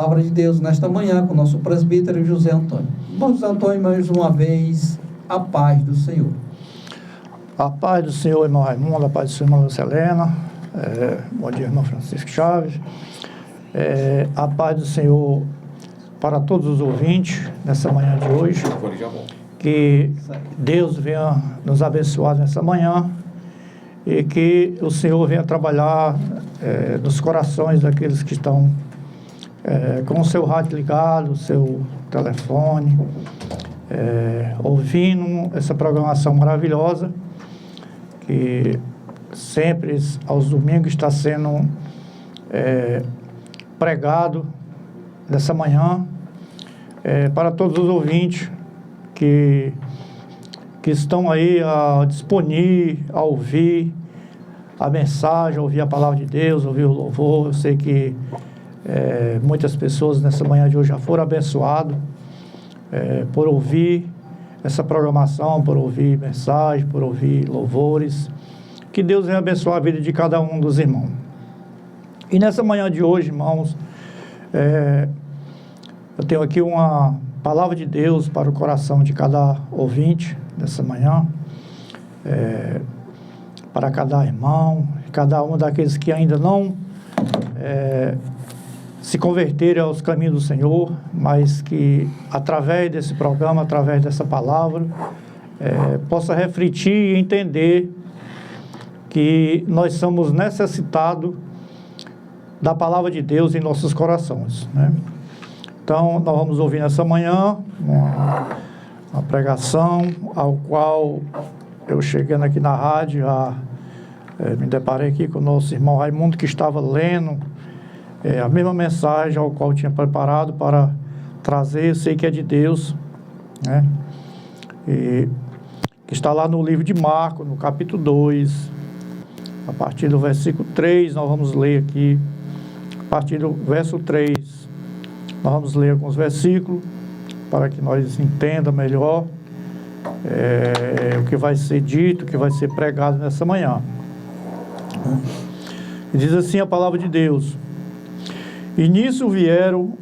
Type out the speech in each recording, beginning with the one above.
palavra de Deus nesta manhã com o nosso presbítero José Antônio. Irmão José Antônio, mais uma vez, a paz do Senhor. A paz do Senhor, irmão Raimundo, a paz do Senhor, irmã Lucelena, bom dia, irmão Francisco Chaves, a paz do Senhor para todos os ouvintes nessa manhã de hoje, que Deus venha nos abençoar nessa manhã e que o Senhor venha trabalhar nos corações daqueles que estão com o seu rádio ligado, o seu telefone, ouvindo essa programação maravilhosa que sempre aos domingos está sendo pregado nessa manhã, para todos os ouvintes que estão aí a disponível a ouvir a mensagem, a ouvir a palavra de Deus, ouvir o louvor. Eu sei que muitas pessoas nessa manhã de hoje já foram abençoadas por ouvir essa programação, por ouvir mensagem, por ouvir louvores. Que Deus venha abençoar a vida de cada um dos irmãos. E nessa manhã de hoje, irmãos, eu tenho aqui uma palavra de Deus para o coração de cada ouvinte nessa manhã, para cada irmão, cada um daqueles que ainda não se converterem aos caminhos do Senhor, mas que através desse programa, através dessa palavra, possa refletir e entender que nós somos necessitados da palavra de Deus em nossos corações, né? Então, nós vamos ouvir nessa manhã uma pregação ao qual eu chegando aqui na rádio, me deparei aqui com o nosso irmão Raimundo, que estava lendo a mesma mensagem ao qual eu tinha preparado para trazer. Eu sei que é de Deus, né? E que está lá no livro de Marcos, no capítulo 2, a partir do versículo 3, nós vamos ler aqui, a partir do verso 3, nós vamos ler alguns versículos, para que nós entendamos melhor o que vai ser dito, o que vai ser pregado nessa manhã. E diz assim a palavra de Deus: E nisso vieram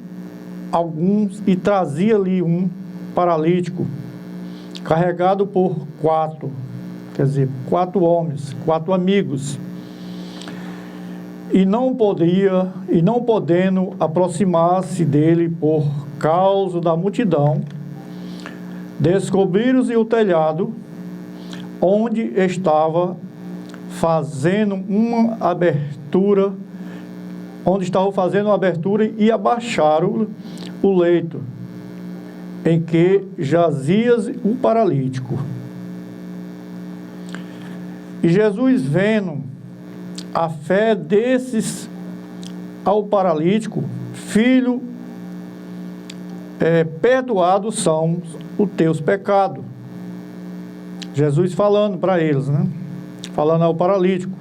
alguns e trazia-lhe um paralítico, carregado por 4 homens, 4 amigos, e não podendo aproximar-se dele por causa da multidão, descobriram-se o telhado, onde estava fazendo uma abertura, e abaixaram o leito em que jazia o paralítico. E Jesus, vendo a fé desses ao paralítico: Filho, perdoados são os teus pecados. Jesus falando para eles, né? Falando ao paralítico.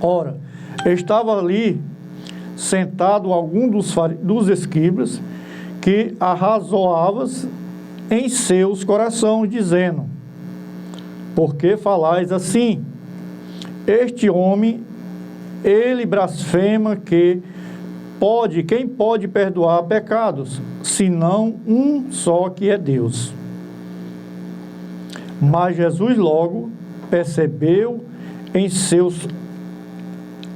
Ora, estava ali sentado algum dos escribas, que arrazoavam em seus corações, dizendo: Por que falais assim? Este homem, ele blasfema, quem pode perdoar pecados, senão um só, que é Deus. Mas Jesus logo percebeu em seus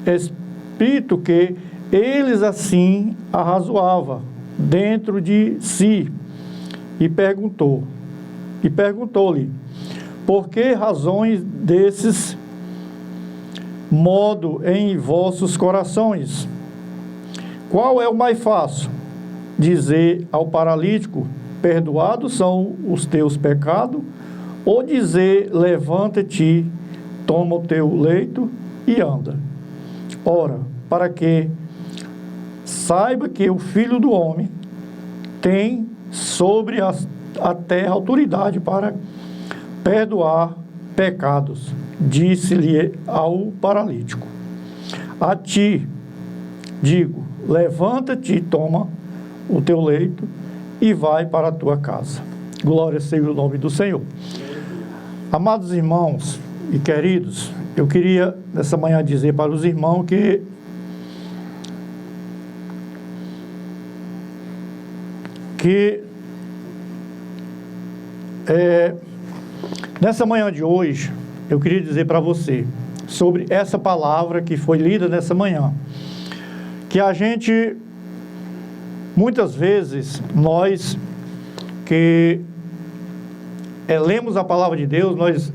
espírito que eles assim arrazoavam dentro de si, e perguntou-lhe: Por que razões desses modo em vossos corações? Qual é o mais fácil? Dizer ao paralítico: Perdoados são os teus pecados, ou dizer: Levanta-te, toma o teu leito e anda? Ora, para que saiba que o Filho do Homem tem sobre a terra autoridade para perdoar pecados, disse-lhe ao paralítico: A ti digo, levanta-te, toma o teu leito e vai para a tua casa. Glória seja o nome do Senhor. Amados irmãos e queridos, eu queria nessa manhã dizer para os irmãos que que nessa manhã de hoje, eu queria dizer para você sobre essa palavra que foi lida nessa manhã, que a gente, muitas vezes, nós que lemos a palavra de Deus, nós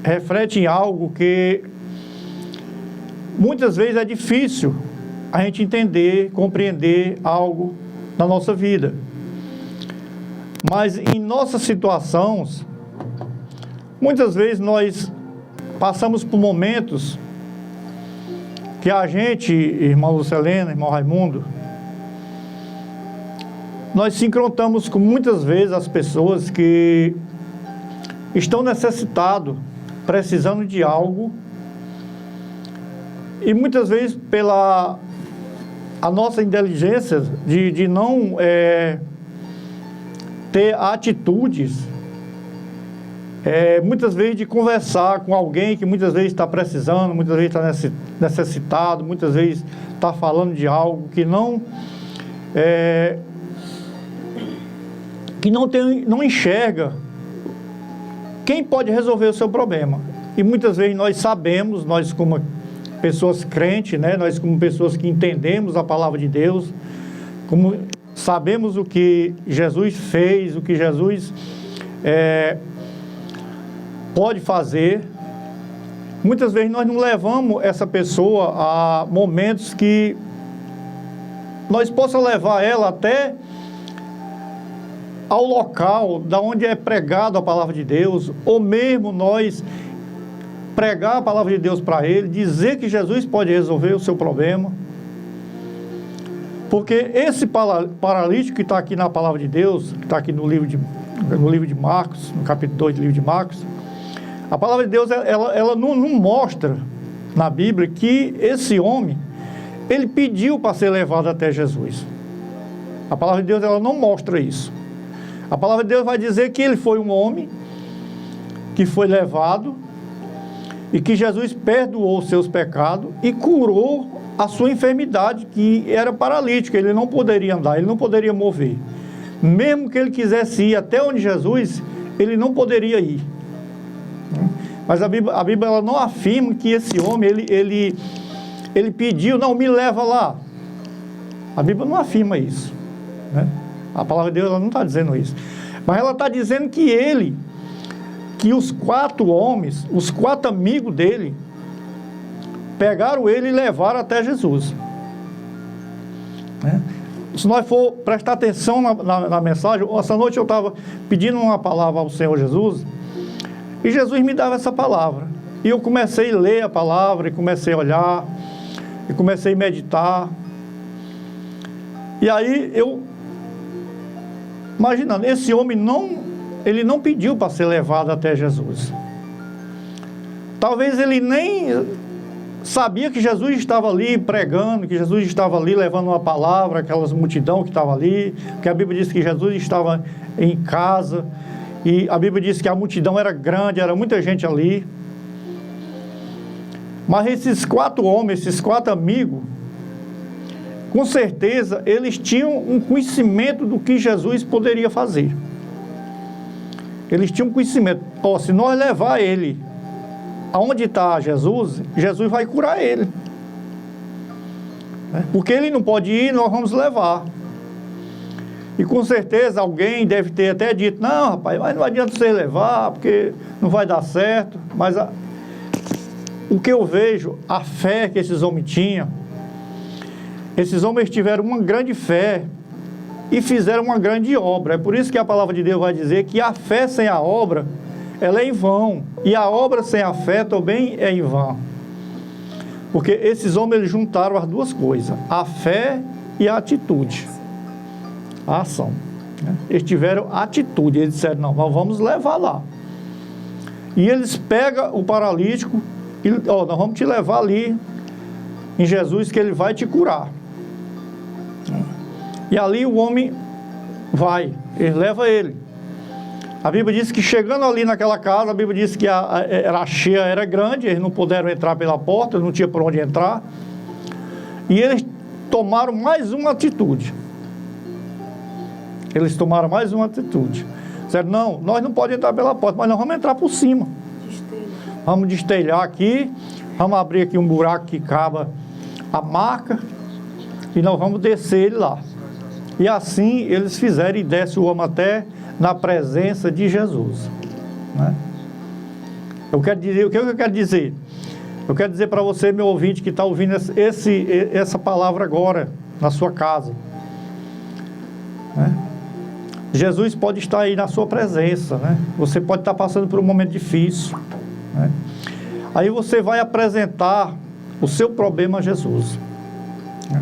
reflete em algo que muitas vezes é difícil a gente entender, compreender algo na nossa vida. Mas em nossas situações, muitas vezes nós passamos por momentos que a gente, irmão Lucelena, irmão Raimundo, nós se encontramos com muitas vezes as pessoas que estão necessitados, precisando de algo, e muitas vezes pela a nossa inteligência de não ter atitudes, muitas vezes de conversar com alguém que muitas vezes está precisando, muitas vezes está necessitado, muitas vezes está falando de algo que não não enxerga quem pode resolver o seu problema. E muitas vezes nós sabemos, nós como pessoas crentes, né, nós como pessoas que entendemos a palavra de Deus, como sabemos o que Jesus fez, o que Jesus pode fazer, muitas vezes nós não levamos essa pessoa a momentos que nós possamos levar ela até ao local da onde é pregado a palavra de Deus, ou mesmo nós pregar a palavra de Deus para ele, dizer que Jesus pode resolver o seu problema. Porque esse paralítico que está aqui na palavra de Deus, que está aqui no livro de Marcos, no capítulo 2 do livro de Marcos, a palavra de Deus, ela não mostra na Bíblia que esse homem, ele pediu para ser levado até Jesus. A palavra de Deus, ela não mostra isso. A palavra de Deus vai dizer que ele foi um homem que foi levado e que Jesus perdoou os seus pecados e curou a sua enfermidade, que era paralítica, ele não poderia andar, ele não poderia mover. Mesmo que ele quisesse ir até onde Jesus, ele não poderia ir. Mas a Bíblia ela não afirma que esse homem, ele pediu, não, me leva lá. A Bíblia não afirma isso, né? A palavra de Deus ela não está dizendo isso. Mas ela está dizendo que os 4 homens, os 4 amigos dele, pegaram ele e levaram até Jesus, né? Se nós for prestar atenção na mensagem, essa noite eu estava pedindo uma palavra ao Senhor Jesus, e Jesus me dava essa palavra, e eu comecei a ler a palavra, e comecei a olhar, e comecei a meditar, e aí eu, imaginando, esse homem ele não pediu para ser levado até Jesus, talvez ele nem sabia que Jesus estava ali pregando, que Jesus estava ali levando uma palavra, aquelas multidão que estava ali, porque a Bíblia diz que Jesus estava em casa, e a Bíblia diz que a multidão era grande, era muita gente ali. Mas esses 4 homens, esses 4 amigos, com certeza eles tinham um conhecimento do que Jesus poderia fazer. Eles tinham um conhecimento. Se nós levar ele aonde está Jesus, Jesus vai curar ele. Porque ele não pode ir, nós vamos levar. E com certeza alguém deve ter até dito, não rapaz, mas não adianta você levar, porque não vai dar certo. Mas o que eu vejo, a fé que esses homens tinham, esses homens tiveram uma grande fé e fizeram uma grande obra. É por isso que a palavra de Deus vai dizer que a fé sem a obra, ela é em vão, e a obra sem a fé também é em vão. Porque esses homens eles juntaram as duas coisas, a fé e a atitude, a ação, né? Eles tiveram atitude, eles disseram, não, nós vamos levar lá. E eles pegam o paralítico, e nós vamos te levar ali em Jesus, que ele vai te curar. E ali o homem vai, ele leva ele. A Bíblia diz que chegando ali naquela casa, a Bíblia diz que a cheia era grande, eles não puderam entrar pela porta, não tinha por onde entrar. E eles tomaram mais uma atitude. Eles tomaram mais uma atitude. Disseram, não, nós não podemos entrar pela porta, mas nós vamos entrar por cima. Vamos destelhar aqui, vamos abrir aqui um buraco que caba a marca e nós vamos descer ele lá. E assim eles fizeram e desce o homem até na presença de Jesus. Né? Eu quero dizer, o que eu quero dizer? Eu quero dizer para você, meu ouvinte, que está ouvindo essa palavra agora, na sua casa. Né? Jesus pode estar aí na sua presença, né? Você pode estar passando por um momento difícil, né? Aí você vai apresentar o seu problema a Jesus, né?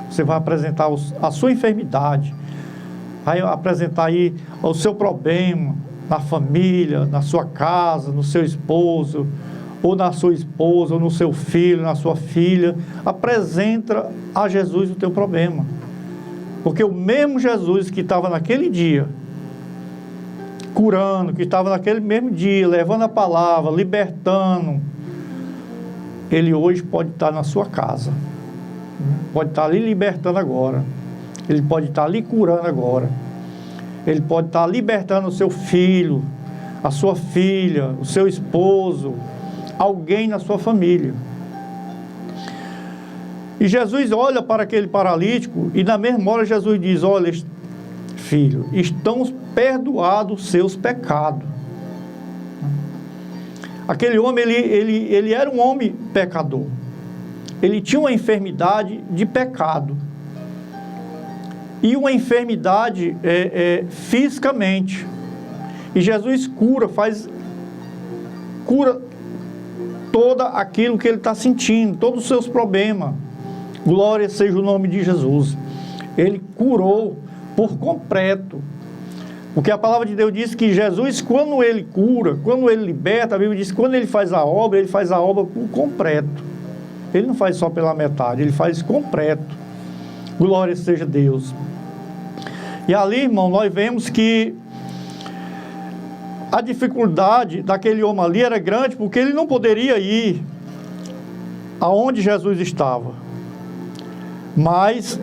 Você vai apresentar a sua enfermidade, vai apresentar aí o seu problema na família, na sua casa, no seu esposo, ou na sua esposa, ou no seu filho, na sua filha. Apresenta a Jesus o teu problema. Porque o mesmo Jesus que estava naquele dia, curando, que estava naquele mesmo dia, levando a palavra, libertando, ele hoje pode estar na sua casa. Pode estar ali libertando agora. Ele pode estar ali curando agora. Ele pode estar libertando o seu filho, a sua filha, o seu esposo, alguém na sua família. E Jesus olha para aquele paralítico e na mesma hora Jesus diz, olha, filho, estão perdoados os seus pecados. Aquele homem, ele era um homem pecador. Ele tinha uma enfermidade de pecado. E uma enfermidade fisicamente. E Jesus cura todo aquilo que ele está sentindo, todos os seus problemas. Glória seja o nome de Jesus. Ele curou por completo. Porque a palavra de Deus diz que Jesus, quando ele cura, quando ele liberta, a Bíblia diz que quando ele faz a obra por completo. Ele não faz só pela metade, ele faz completo. Glória seja Deus. E ali, irmão, nós vemos que a dificuldade daquele homem ali era grande, porque ele não poderia ir aonde Jesus estava. Mas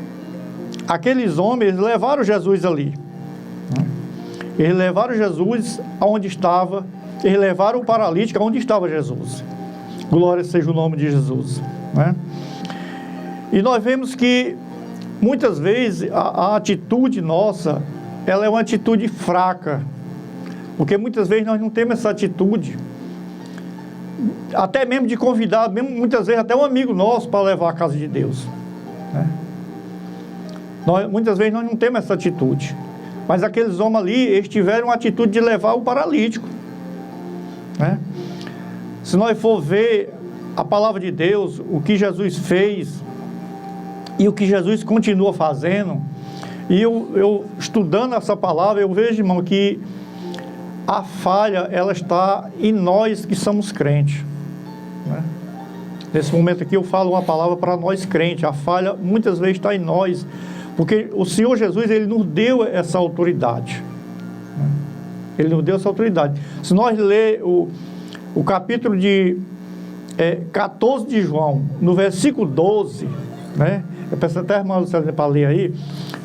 aqueles homens levaram Jesus ali. Eles levaram Jesus aonde estava. Eles levaram o paralítico aonde estava Jesus. Glória seja o nome de Jesus, né? E nós vemos que muitas vezes a atitude nossa, ela é uma atitude fraca. Porque muitas vezes nós não temos essa atitude. Até mesmo de convidar, mesmo muitas vezes até um amigo nosso para levar à casa de Deus. Né? Muitas vezes nós não temos essa atitude. Mas aqueles homens ali, eles tiveram a atitude de levar o paralítico. Né? Se nós for ver a palavra de Deus, o que Jesus fez e o que Jesus continua fazendo, e eu estudando essa palavra, eu vejo, irmão, que a falha, ela está em nós que somos crentes. Né? Nesse momento aqui eu falo uma palavra para nós crentes. A falha muitas vezes está em nós, porque o Senhor Jesus, ele nos deu essa autoridade. Né? Ele nos deu essa autoridade. Se nós ler o capítulo de 14 de João, no versículo 12, né? Eu peço até a irmã Luciana para ler aí,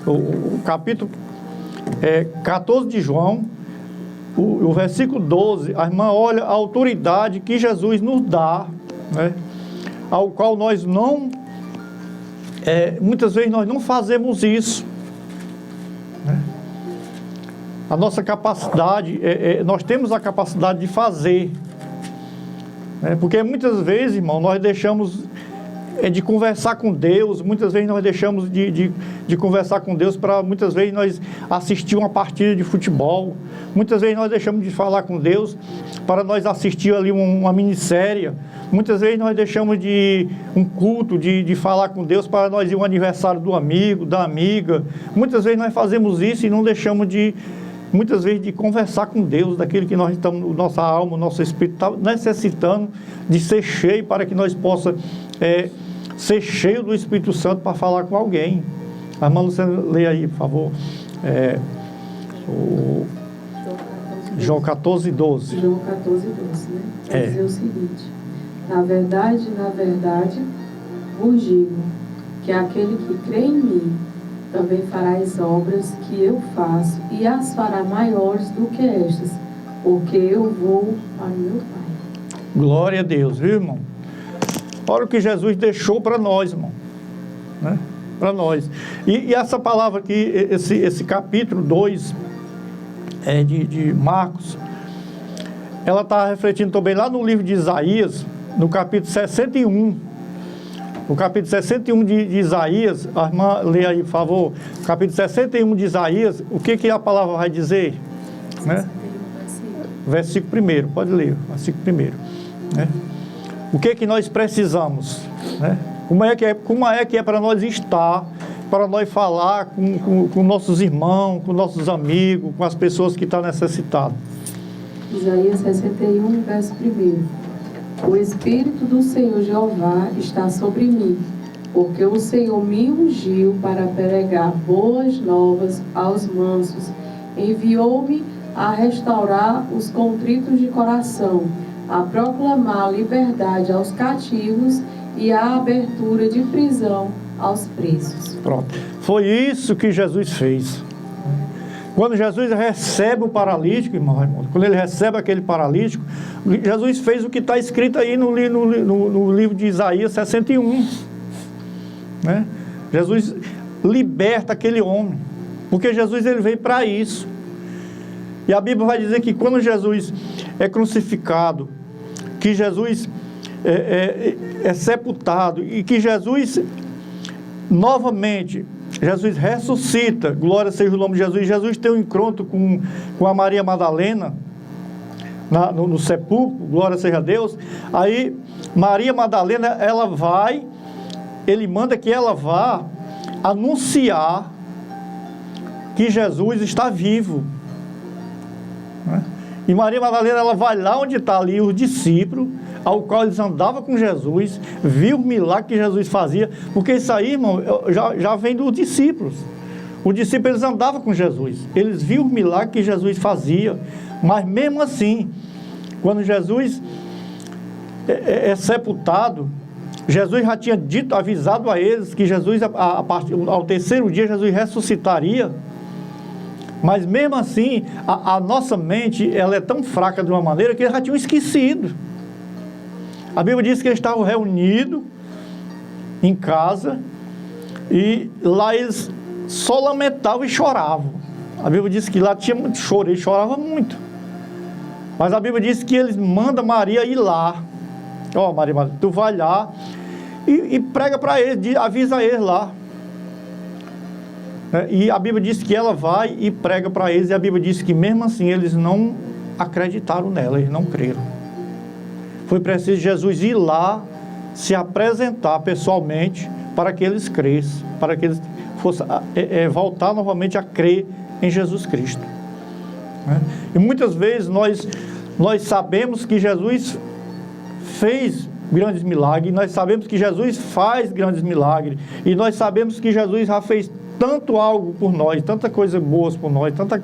o capítulo 14 de João, o versículo 12, a irmã olha a autoridade que Jesus nos dá, né? Ao qual nós não, muitas vezes nós não fazemos isso. Né? A nossa capacidade, nós temos a capacidade de fazer. Né? Porque muitas vezes, irmão, nós deixamos de conversar com Deus, muitas vezes nós deixamos de conversar com Deus para muitas vezes nós assistir uma partida de futebol, muitas vezes nós deixamos de falar com Deus para nós assistir ali uma minissérie, muitas vezes nós deixamos de um culto, de falar com Deus para nós ir ao aniversário do amigo, da amiga, muitas vezes nós fazemos isso e não deixamos muitas vezes de conversar com Deus, daquilo que nós estamos, nossa alma, nosso espírito está necessitando de ser cheio para que nós possamos ser cheio do Espírito Santo para falar com alguém. A irmã Luciana, lê aí, por favor. João 14, 12. João 14, 12, né? Vai dizer o seguinte: na verdade, vos digo que aquele que crê em mim também farás obras que eu faço, e as fará maiores do que estas, porque eu vou para meu Pai. Glória a Deus, viu, irmão? Olha o que Jesus deixou para nós, irmão, né? Para nós. E essa palavra aqui, esse capítulo 2 de Marcos, ela está refletindo também lá no livro de Isaías, no capítulo 61. No capítulo 61 de Isaías, a irmã lê aí, por favor. Capítulo 61 de Isaías, o que a palavra vai dizer? Né? Versículo 1, pode ler, versículo 1. Né? O que nós precisamos? Né? Como é que é para nós estar, para nós falar com nossos irmãos, com nossos amigos, com as pessoas que estão necessitadas? Isaías 61, verso 1. O Espírito do Senhor Jeová está sobre mim, porque o Senhor me ungiu para pregar boas novas aos mansos. Enviou-me a restaurar os contritos de coração, a proclamar liberdade aos cativos e a abertura de prisão aos presos. Pronto. Foi isso que Jesus fez. Quando Jesus recebe o paralítico, irmão Raimundo, quando ele recebe aquele paralítico, Jesus fez o que está escrito aí no livro de Isaías 61. Né? Jesus liberta aquele homem, porque Jesus ele veio para isso. E a Bíblia vai dizer que quando Jesus é crucificado, que Jesus é sepultado e que Jesus novamente... Jesus ressuscita, glória seja o nome de Jesus. Jesus tem um encontro com a Maria Madalena no sepulcro, glória seja a Deus. Aí Maria Madalena, ele manda que ela vá anunciar que Jesus está vivo, né? E Maria Madalena, ela vai lá onde está ali os discípulos, ao qual eles andavam com Jesus, viu o milagre que Jesus fazia, porque isso aí, irmão, já vem dos discípulos. Os discípulos, eles andavam com Jesus, eles viram o milagre que Jesus fazia, mas mesmo assim, quando Jesus é sepultado, Jesus já tinha avisado a eles que Jesus, ao terceiro dia, Jesus ressuscitaria. Mas mesmo assim, a nossa mente, ela é tão fraca de uma maneira que eles já tinham esquecido. A Bíblia diz que eles estavam reunidos em casa e lá eles só lamentavam e choravam. A Bíblia diz que lá tinha muito choro, eles choravam muito. Mas a Bíblia diz que eles mandam Maria ir lá. Ó, Maria, tu vai lá e prega para eles, avisa eles lá. E a Bíblia diz que ela vai e prega para eles, e a Bíblia diz que mesmo assim eles não acreditaram nela, eles não creram. Foi preciso Jesus ir lá, se apresentar pessoalmente, para que eles crescem, para que eles fossem voltar novamente a crer em Jesus Cristo. E muitas vezes nós sabemos que Jesus fez grandes milagres, nós sabemos que Jesus faz grandes milagres, e nós sabemos que Jesus já fez tanto algo por nós, tanta coisa boa por nós, tanta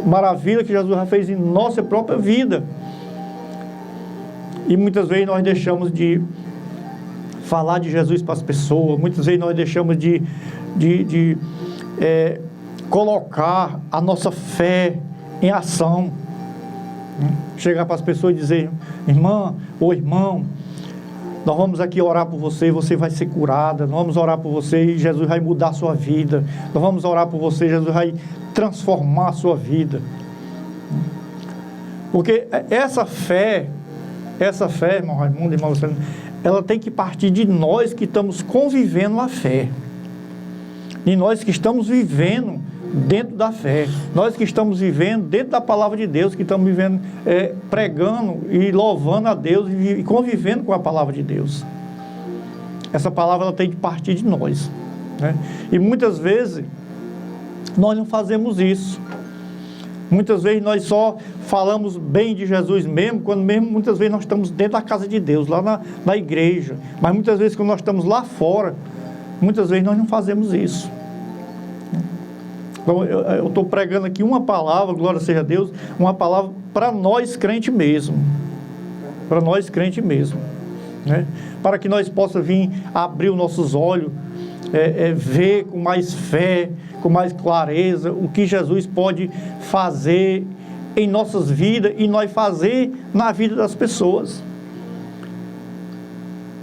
maravilha que Jesus já fez em nossa própria vida. E muitas vezes nós deixamos de falar de Jesus para as pessoas, muitas vezes nós deixamos de colocar a nossa fé em ação. Chegar para as pessoas e dizer: irmã ou irmão, nós vamos aqui orar por você, você vai ser curada. Nós vamos orar por você e Jesus vai mudar a sua vida. Nós vamos orar por você, Jesus vai transformar a sua vida. Porque essa fé, irmão Raimundo, irmão Luciano, ela tem que partir de nós que estamos convivendo a fé. De nós que estamos vivendo dentro da fé. Nós que estamos vivendo dentro da palavra de Deus, que estamos vivendo, pregando e louvando a Deus e convivendo com a palavra de Deus. Essa palavra ela tem que partir de nós, né? E muitas vezes nós não fazemos isso. Muitas vezes nós só falamos bem de Jesus mesmo, quando mesmo muitas vezes nós estamos dentro da casa de Deus, lá na igreja. Mas muitas vezes quando nós estamos lá fora, muitas vezes nós não fazemos isso. Então, eu estou pregando aqui uma palavra, glória seja a Deus, uma palavra para nós crente mesmo. Para nós crente mesmo, né? Para que nós possamos vir abrir os nossos olhos, ver com mais fé, com mais clareza o que Jesus pode fazer em nossas vidas e nós fazer na vida das pessoas.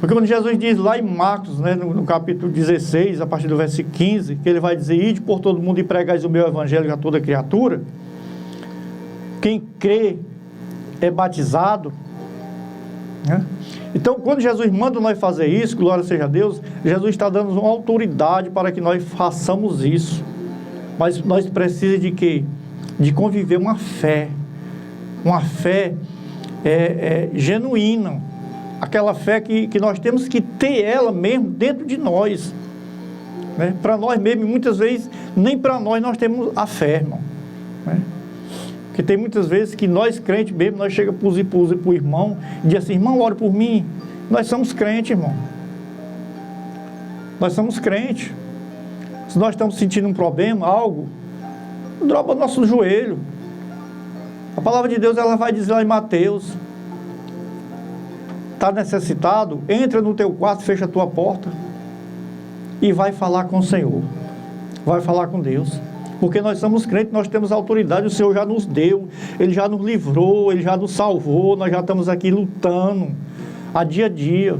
Porque quando Jesus diz lá em Marcos, né, no capítulo 16, a partir do versículo 15, que ele vai dizer: ide por todo mundo e pregais o meu evangelho a toda criatura, quem crê é batizado, né? Então, quando Jesus manda nós fazer isso, glória seja a Deus, Jesus está dando uma autoridade para que nós façamos isso. Mas nós precisamos de quê? De conviver uma fé genuína, aquela fé que nós temos que ter ela mesmo dentro de nós, né? Para nós mesmos, muitas vezes, nem para nós temos a fé, irmão, né? Porque tem muitas vezes que nós crentes mesmo, nós chegamos para o irmão e diz assim: irmão, ore por mim. Nós somos crentes, irmão. Nós somos crentes. Se nós estamos sentindo um problema, algo, dropa nosso joelho. A palavra de Deus, ela vai dizer lá em Mateus: está necessitado? Entra no teu quarto, fecha a tua porta e vai falar com o Senhor. Vai falar com Deus. Porque nós somos crentes, nós temos autoridade, o Senhor já nos deu, Ele já nos livrou, Ele já nos salvou, nós já estamos aqui lutando, a dia.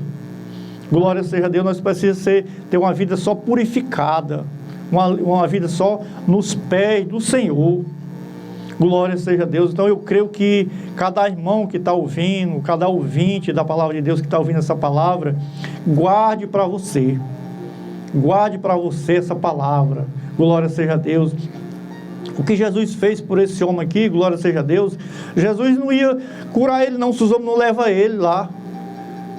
Glória seja a Deus, nós precisamos ter uma vida só purificada, uma vida só nos pés do Senhor. Glória seja a Deus. Então eu creio que cada irmão que está ouvindo, cada ouvinte da palavra de Deus que está ouvindo essa palavra, guarde para você essa palavra. Glória seja a Deus. O que Jesus fez por esse homem aqui, glória seja a Deus, Jesus não ia curar ele não, se os homens não levam ele lá.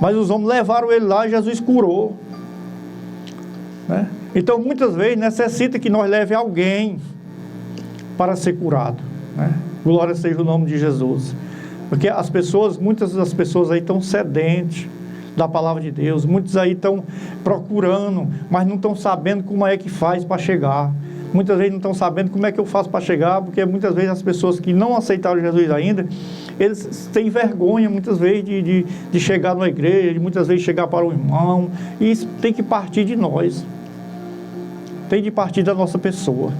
Mas os homens levaram ele lá e Jesus curou, né? Então muitas vezes necessita que nós leve alguém para ser curado, né? Glória seja o nome de Jesus. Porque muitas das pessoas aí estão sedentes da palavra de Deus, muitos aí estão procurando, mas não estão sabendo como é que faz para chegar. Muitas vezes não estão sabendo como é que eu faço para chegar, porque muitas vezes as pessoas que não aceitaram Jesus ainda, eles têm vergonha muitas vezes de chegar na igreja, de muitas vezes chegar para o irmão, e isso tem que partir de nós, tem de partir da nossa pessoa.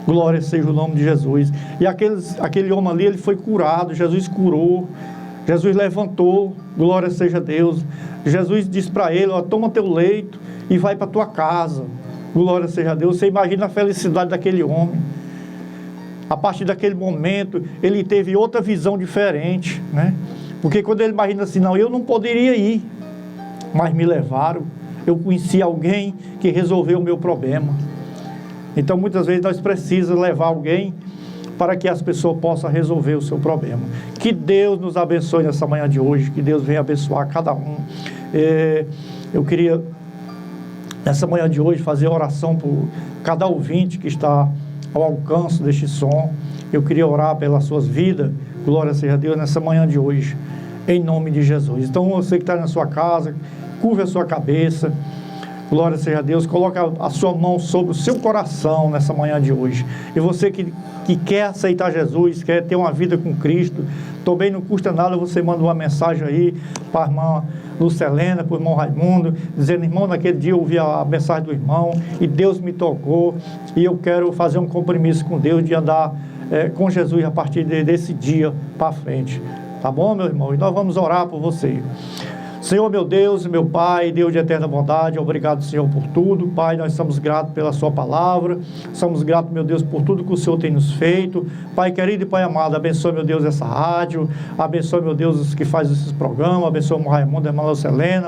Glória seja o nome de Jesus. E aquele homem ali, ele foi curado, Jesus curou, Jesus levantou, glória seja a Deus. Jesus disse para ele: ó, toma teu leito e vai para tua casa. Glória seja a Deus. Você imagina a felicidade daquele homem. A partir daquele momento, ele teve outra visão diferente, né? Porque quando ele imagina assim: não, eu não poderia ir, mas me levaram. Eu conheci alguém que resolveu o meu problema. Então muitas vezes nós precisamos levar alguém para que as pessoas possam resolver o seu problema. Que Deus nos abençoe nessa manhã de hoje, que Deus venha abençoar cada um. Eu queria, nessa manhã de hoje, fazer oração por cada ouvinte que está ao alcance deste som. Eu queria orar pelas suas vidas, glória seja a Deus, nessa manhã de hoje, em nome de Jesus. Então você que está na sua casa, curva a sua cabeça, glória seja a Deus, coloca a sua mão sobre o seu coração nessa manhã de hoje. E você que quer aceitar Jesus, quer ter uma vida com Cristo, também não custa nada, você manda uma mensagem aí para a irmã Lucelena, para o irmão Raimundo, dizendo: irmão, naquele dia eu ouvi a mensagem do irmão e Deus me tocou e eu quero fazer um compromisso com Deus de andar com Jesus a partir desse dia para frente. Tá bom, meu irmão? E nós vamos orar por você. Senhor, meu Deus e meu Pai, Deus de eterna bondade, obrigado, Senhor, por tudo. Pai, nós somos gratos pela sua palavra, somos gratos, meu Deus, por tudo que o Senhor tem nos feito. Pai querido e Pai amado, abençoe, meu Deus, essa rádio, abençoe, meu Deus, os que fazem esses programas, abençoe o Raimundo, a irmã Lucelena,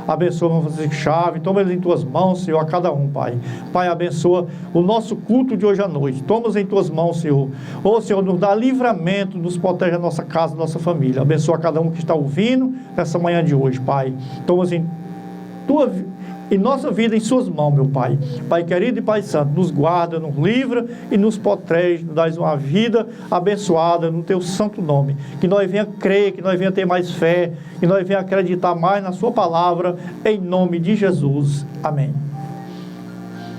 abençoe o Francisco Chaves, toma eles em tuas mãos, Senhor, a cada um, Pai. Pai, abençoa o nosso culto de hoje à noite, toma-os em tuas mãos, Senhor. Ô, Senhor, nos dá livramento, nos protege a nossa casa, a nossa família. Abençoa cada um que está ouvindo nessa manhã de hoje, Pai. Toma-os em nossa vida em suas mãos, meu Pai. Pai querido e Pai santo, nos guarda, nos livra e nos protege, nos dá uma vida abençoada no teu santo nome. Que nós venha crer, que nós venha ter mais fé, que nós venha acreditar mais na sua palavra, em nome de Jesus. Amém.